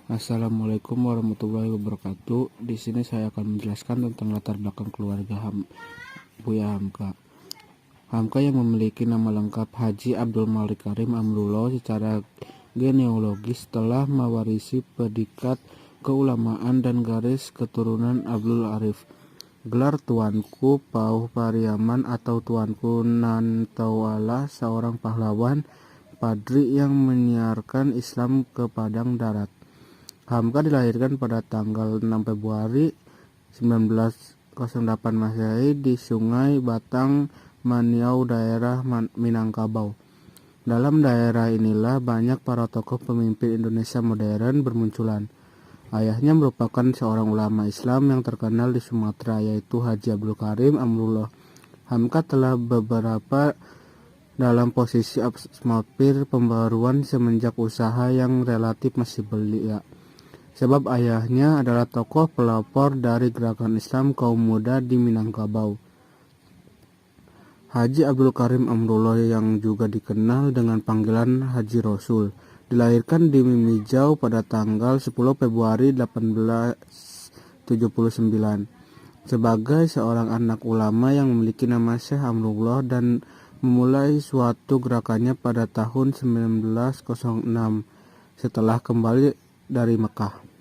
Assalamualaikum warahmatullahi wabarakatuh. Di sini saya akan menjelaskan tentang latar belakang keluarga Buya Hamka. Hamka yang memiliki nama lengkap Haji Abdul Malik Karim Amrullah secara genealogis telah mewarisi predikat keulamaan dan garis keturunan Abdul Arif. Gelar Tuanku Pauh Pariaman atau Tuanku Nantawala, seorang pahlawan padri yang menyiarkan Islam ke padang darat. Hamka dilahirkan pada tanggal 6 Februari 1908 Masehi di Sungai Batang, Maniau, daerah Minangkabau. Dalam daerah inilah banyak para tokoh pemimpin Indonesia modern bermunculan. Ayahnya merupakan seorang ulama Islam yang terkenal di Sumatera, yaitu Haji Abdul Karim Amrullah. Hamka telah beberapa dalam posisi atmosfer pembaruan semenjak usaha yang relatif masih belia. Sebab ayahnya adalah tokoh pelopor dari gerakan Islam kaum muda di Minangkabau. Haji Abdul Karim Amrullah yang juga dikenal dengan panggilan Haji Rasul, dilahirkan di Mimijau pada tanggal 10 Februari 1879. Sebagai seorang anak ulama yang memiliki nama Syekh Amrullah dan memulai suatu gerakannya pada tahun 1906 setelah kembali dari Mekah.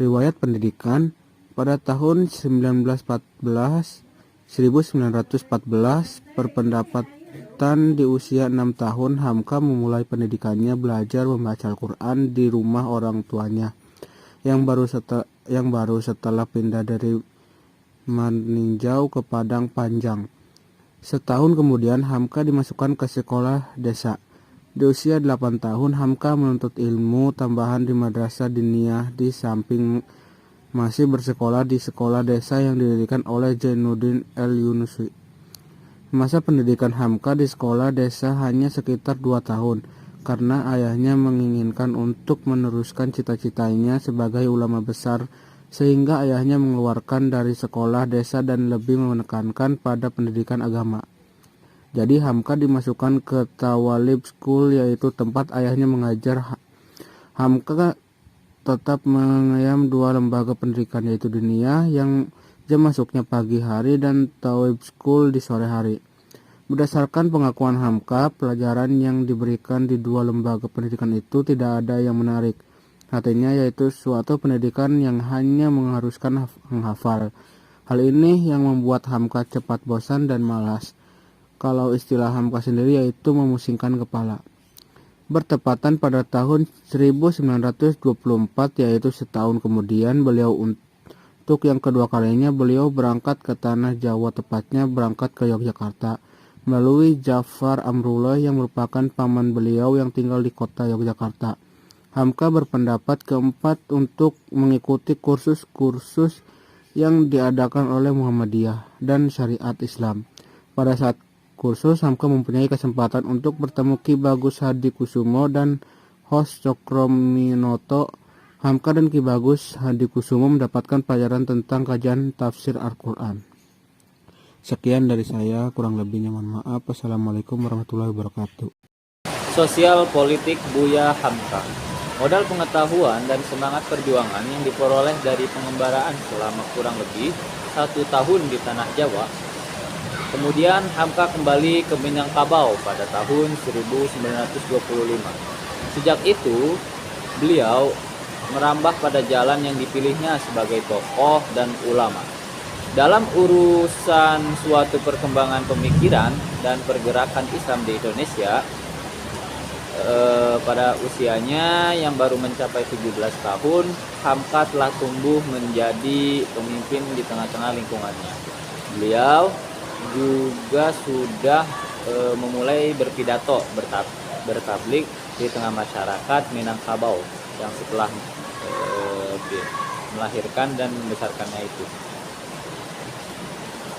Riwayat pendidikan pada tahun 1914 berpendapatan di usia 6 tahun Hamka memulai pendidikannya belajar membaca Al-Quran di rumah orang tuanya yang baru setelah pindah dari Meninjau ke Padang Panjang. Setahun kemudian Hamka dimasukkan ke sekolah desa. Di usia 8 tahun Hamka menuntut ilmu tambahan di Madrasah Diniyah di samping masih bersekolah di sekolah desa yang didirikan oleh Jainuddin El-Yunusi. Masa pendidikan Hamka di sekolah desa hanya sekitar 2 tahun karena ayahnya menginginkan untuk meneruskan cita-citanya sebagai ulama besar, sehingga ayahnya mengeluarkan dari sekolah desa dan lebih menekankan pada pendidikan agama. Jadi Hamka dimasukkan ke Tawalib School, yaitu tempat ayahnya mengajar. Hamka tetap mengayam 2 lembaga pendidikan, yaitu Diniyah yang jam masuknya pagi hari dan Tawalib School di sore hari. Berdasarkan pengakuan Hamka, pelajaran yang diberikan di 2 lembaga pendidikan itu tidak ada yang menarik. Artinya yaitu suatu pendidikan yang hanya mengharuskan menghafal. Hal ini yang membuat Hamka cepat bosan dan malas. Kalau istilah Hamka sendiri yaitu memusingkan kepala. Bertepatan pada tahun 1924, yaitu setahun kemudian, beliau untuk yang kedua kalinya beliau berangkat ke tanah Jawa, tepatnya berangkat ke Yogyakarta melalui Ja'far Amrullah yang merupakan paman beliau yang tinggal di kota Yogyakarta. Hamka berpendapat keempat untuk mengikuti kursus-kursus yang diadakan oleh Muhammadiyah dan Syariat Islam. Pada saat kursus, Hamka mempunyai kesempatan untuk bertemu Ki Bagus Hadikusumo dan Hos Cokrominoto. Hamka dan Ki Bagus Hadikusumo mendapatkan pelajaran tentang kajian tafsir Al-Quran. Sekian dari saya, kurang lebihnya mohon maaf. Wassalamualaikum warahmatullahi wabarakatuh. Sosial politik Buya Hamka. Modal pengetahuan dan semangat perjuangan yang diperoleh dari pengembaraan selama kurang lebih 1 tahun di tanah Jawa. Kemudian Hamka kembali ke Minangkabau pada tahun 1925. Sejak itu, beliau merambah pada jalan yang dipilihnya sebagai tokoh dan ulama. Dalam urusan suatu perkembangan pemikiran dan pergerakan Islam di Indonesia, pada usianya yang baru mencapai 17 tahun, Hamka telah tumbuh menjadi pemimpin di tengah-tengah lingkungannya. Beliau juga sudah memulai berpidato, bertablik di tengah masyarakat Minangkabau yang setelah melahirkan dan membesarkannya itu.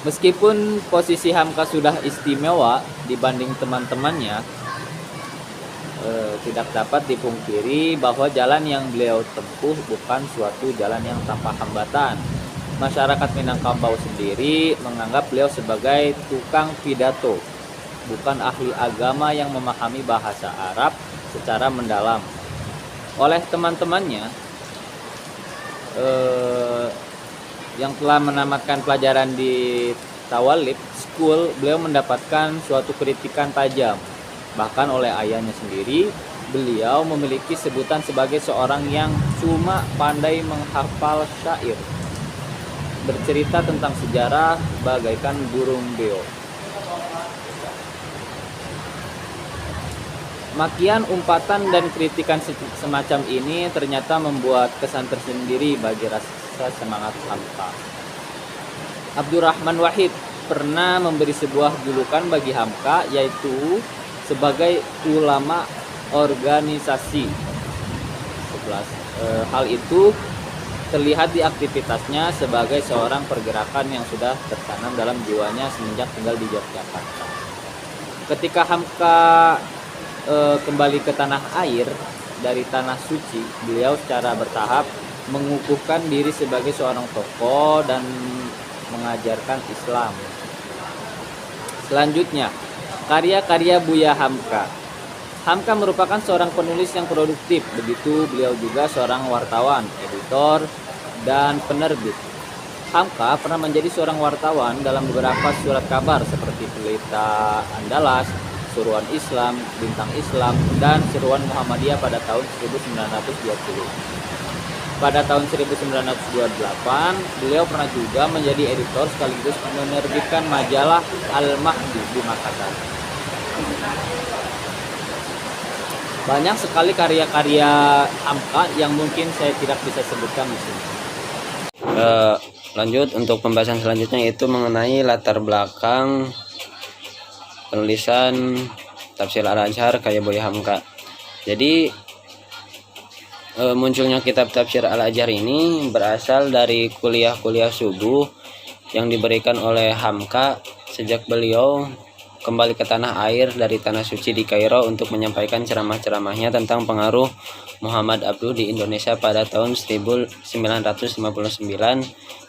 Meskipun posisi Hamka sudah istimewa dibanding teman-temannya, tidak dapat dipungkiri bahwa jalan yang beliau tempuh bukan suatu jalan yang tanpa hambatan. Masyarakat Minangkabau sendiri menganggap beliau sebagai tukang pidato, bukan ahli agama yang memahami bahasa Arab secara mendalam. oleh teman-temannya yang telah menamatkan pelajaran di Tawalib School. Beliau mendapatkan suatu kritikan tajam. Bahkan oleh ayahnya sendiri, beliau memiliki sebutan sebagai seorang yang cuma pandai menghafal syair, bercerita tentang sejarah bagaikan burung beo. Makian, umpatan, dan kritikan semacam ini ternyata membuat kesan tersendiri bagi rasa semangat Hamka. Abdurrahman Wahid pernah memberi sebuah julukan bagi Hamka, yaitu sebagai ulama organisasi. 11. Hal itu terlihat di aktivitasnya sebagai seorang pergerakan yang sudah tertanam dalam jiwanya semenjak tinggal di Yogyakarta. Ketika Hamka kembali ke tanah air dari tanah suci, beliau secara bertahap mengukuhkan diri sebagai seorang tokoh dan mengajarkan Islam. Selanjutnya, karya-karya Buya Hamka. Hamka merupakan seorang penulis yang produktif, begitu beliau juga seorang wartawan, editor, dan penerbit. Hamka pernah menjadi seorang wartawan dalam beberapa surat kabar seperti Pelita Andalas, Seruan Islam, Bintang Islam, dan Seruan Muhammadiyah pada tahun 1920. Pada tahun 1928, beliau pernah juga menjadi editor sekaligus menerbitkan majalah Al-Mahdi di Makassar. Banyak sekali karya-karya Hamka yang mungkin saya tidak bisa sebutkan di sini. Lanjut untuk pembahasan selanjutnya, yaitu mengenai latar belakang penulisan Tafsir Al-Azhar karya Buya Hamka. Jadi munculnya kitab Tafsir Al-Azhar ini berasal dari kuliah-kuliah subuh yang diberikan oleh Hamka sejak beliau kembali ke tanah air dari tanah suci di Kairo untuk menyampaikan ceramah-ceramahnya tentang pengaruh Muhammad Abduh di Indonesia pada tahun 1959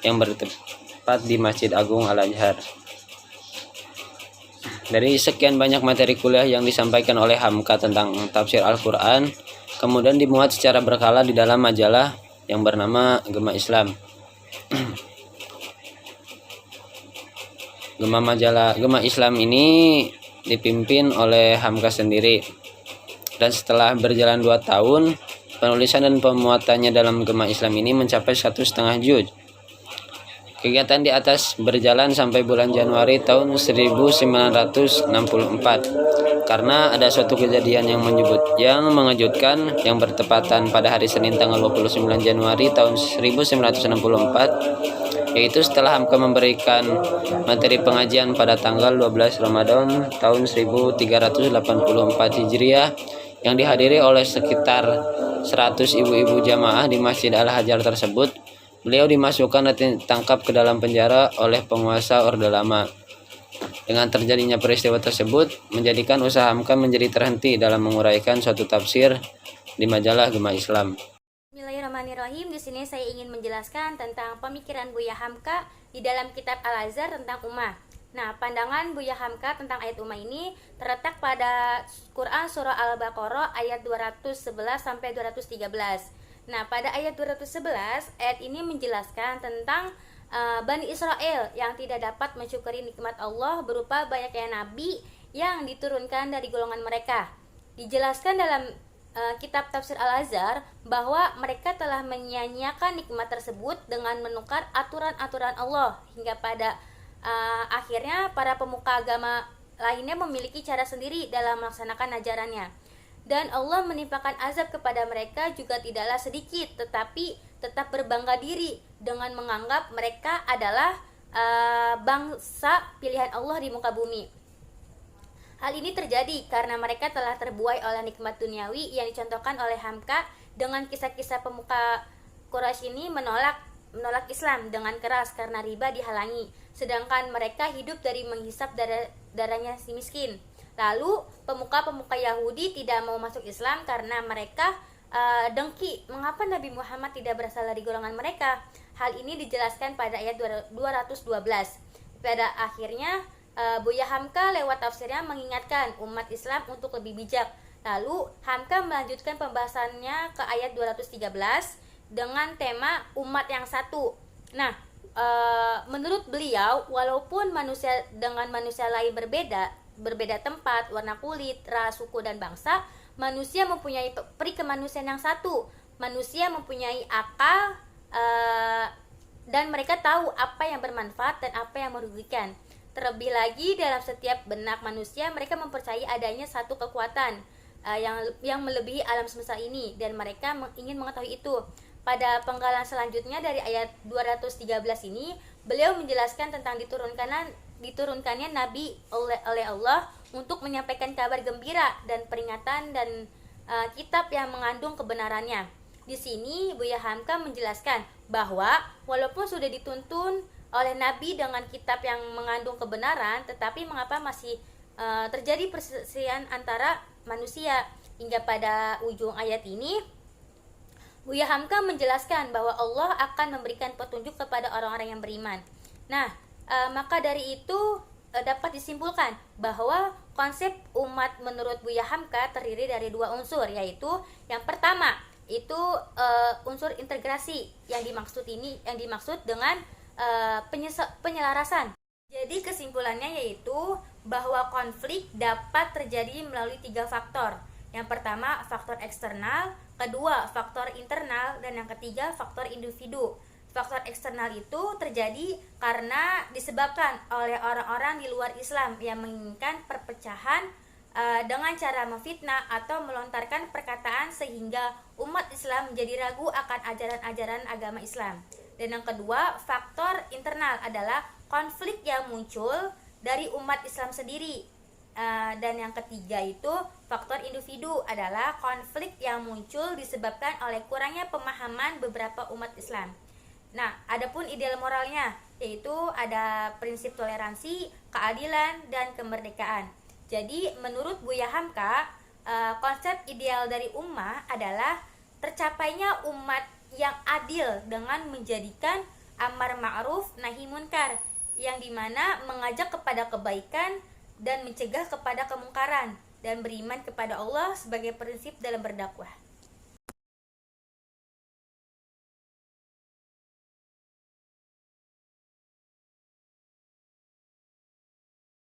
yang bertempat di Masjid Agung Al-Azhar. Dari sekian banyak materi kuliah yang disampaikan oleh Hamka tentang tafsir Al-Quran, kemudian dimuat secara berkala di dalam majalah yang bernama Gema Islam. Gema Islam ini dipimpin oleh Hamka sendiri. Dan setelah berjalan 2 tahun, penulisan dan pemuatannya dalam Gema Islam ini mencapai 1,5 juz. Kegiatan di atas berjalan sampai bulan Januari tahun 1964 karena ada suatu kejadian yang mengejutkan yang bertepatan pada hari Senin tanggal 29 Januari tahun 1964, yaitu setelah Hamka memberikan materi pengajian pada tanggal 12 Ramadan tahun 1384 Hijriah yang dihadiri oleh sekitar 100 ibu-ibu jamaah di Masjid Al-Hajar tersebut. Beliau dimasukkan dan ditangkap ke dalam penjara oleh penguasa Orde Lama. Dengan terjadinya peristiwa tersebut, menjadikan usaha Hamka menjadi terhenti dalam menguraikan suatu tafsir di majalah Gema Islam. Bismillahirrahmanirrahim. Di sini saya ingin menjelaskan tentang pemikiran Buya Hamka di dalam kitab Al-Azhar tentang ummah. Nah, pandangan Buya Hamka tentang ayat ummah ini terletak pada Quran surah Al-Baqarah ayat 211 sampai 213. Nah, pada ayat 211, ayat ini menjelaskan tentang Bani Israel yang tidak dapat mensyukuri nikmat Allah berupa banyaknya nabi yang diturunkan dari golongan mereka. Dijelaskan dalam kitab Tafsir Al-Azhar bahwa mereka telah menyia-nyiakan nikmat tersebut dengan menukar aturan-aturan Allah, hingga pada akhirnya para pemuka agama lainnya memiliki cara sendiri dalam melaksanakan ajarannya. Dan Allah menimpakan azab kepada mereka juga tidaklah sedikit, tetapi tetap berbangga diri dengan menganggap mereka adalah bangsa pilihan Allah di muka bumi. Hal ini terjadi karena mereka telah terbuai oleh nikmat duniawi yang dicontohkan oleh Hamka dengan kisah-kisah pemuka Quraisy ini menolak Islam dengan keras karena riba dihalangi, sedangkan mereka hidup dari menghisap darahnya si miskin. Lalu pemuka-pemuka Yahudi tidak mau masuk Islam karena mereka dengki mengapa Nabi Muhammad tidak berasal dari golongan mereka. Hal ini dijelaskan pada ayat 212. Pada akhirnya Buya Hamka lewat tafsirnya mengingatkan umat Islam untuk lebih bijak Lalu Hamka melanjutkan pembahasannya ke ayat 213 dengan tema umat yang satu. Nah, menurut beliau, walaupun manusia dengan manusia lain berbeda tempat, warna kulit, ras, suku, dan bangsa, manusia mempunyai peri kemanusiaan yang satu. Manusia mempunyai akal dan mereka tahu apa yang bermanfaat dan apa yang merugikan. Terlebih lagi dalam setiap benak manusia mereka mempercayai adanya satu kekuatan yang melebihi alam semesta ini, dan mereka ingin mengetahui itu. Pada penggalan selanjutnya dari ayat 213 ini, beliau menjelaskan tentang diturunkannya Nabi oleh Allah untuk menyampaikan kabar gembira dan peringatan dan kitab yang mengandung kebenarannya. Di sini Buya Hamka menjelaskan bahwa walaupun sudah dituntun oleh Nabi dengan kitab yang mengandung kebenaran, tetapi mengapa masih terjadi perselisihan antara manusia. Hingga pada ujung ayat ini Buya Hamka menjelaskan bahwa Allah akan memberikan petunjuk kepada orang-orang yang beriman. Nah, maka dari itu dapat disimpulkan bahwa konsep umat menurut Buya Hamka terdiri dari dua unsur, yaitu yang pertama itu unsur integrasi yang dimaksud dengan penyelarasan. Jadi kesimpulannya yaitu bahwa konflik dapat terjadi melalui 3 faktor. Yang pertama faktor eksternal, kedua faktor internal, dan yang ketiga faktor individu. Faktor eksternal itu terjadi karena disebabkan oleh orang-orang di luar Islam yang menginginkan perpecahan dengan cara memfitnah atau melontarkan perkataan sehingga umat Islam menjadi ragu akan ajaran-ajaran agama Islam. Dan yang kedua, faktor internal adalah konflik yang muncul dari umat Islam sendiri. Dan yang ketiga itu faktor individu adalah konflik yang muncul disebabkan oleh kurangnya pemahaman beberapa umat Islam. Nah, adapun ideal moralnya yaitu ada prinsip toleransi, keadilan, dan kemerdekaan. Jadi menurut Buya Hamka, konsep ideal dari ummah adalah tercapainya umat yang adil dengan menjadikan amar ma'ruf nahi munkar, yang dimana mengajak kepada kebaikan dan mencegah kepada kemungkaran, dan beriman kepada Allah sebagai prinsip dalam berdakwah.